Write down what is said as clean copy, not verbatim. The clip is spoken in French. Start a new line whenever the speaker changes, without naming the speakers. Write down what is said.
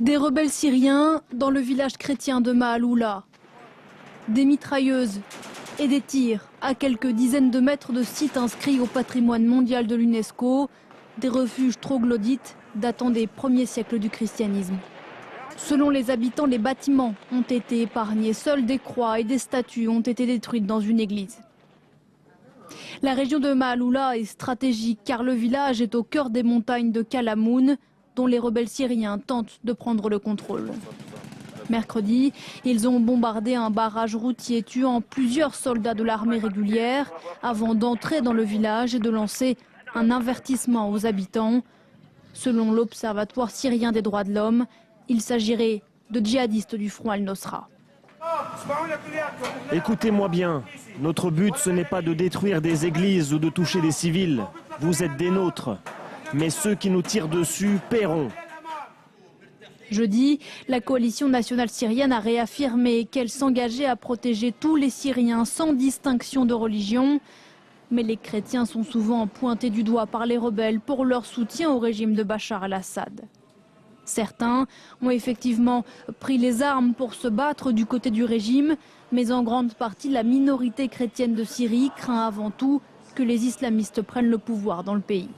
Des rebelles syriens dans le village chrétien de Maaloula. Des mitrailleuses et des tirs à quelques dizaines de mètres de sites inscrits au patrimoine mondial de l'UNESCO, des refuges troglodytes datant des premiers siècles du christianisme. Selon les habitants, les bâtiments ont été épargnés. Seules des croix et des statues ont été détruites dans une église. La région de Maaloula est stratégique car le village est au cœur des montagnes de Kalamoun, dont les rebelles syriens tentent de prendre le contrôle. Mercredi, ils ont bombardé un barrage routier, tuant plusieurs soldats de l'armée régulière avant d'entrer dans le village et de lancer un avertissement aux habitants. Selon l'Observatoire syrien des droits de l'homme, il s'agirait de djihadistes du front Al-Nosra.
Écoutez-moi bien, notre but ce n'est pas de détruire des églises ou de toucher des civils. Vous êtes des nôtres. Mais ceux qui nous tirent dessus paieront.
Jeudi, la coalition nationale syrienne a réaffirmé qu'elle s'engageait à protéger tous les Syriens sans distinction de religion. Mais les chrétiens sont souvent pointés du doigt par les rebelles pour leur soutien au régime de Bachar el-Assad. Certains ont effectivement pris les armes pour se battre du côté du régime, mais en grande partie la minorité chrétienne de Syrie craint avant tout que les islamistes prennent le pouvoir dans le pays.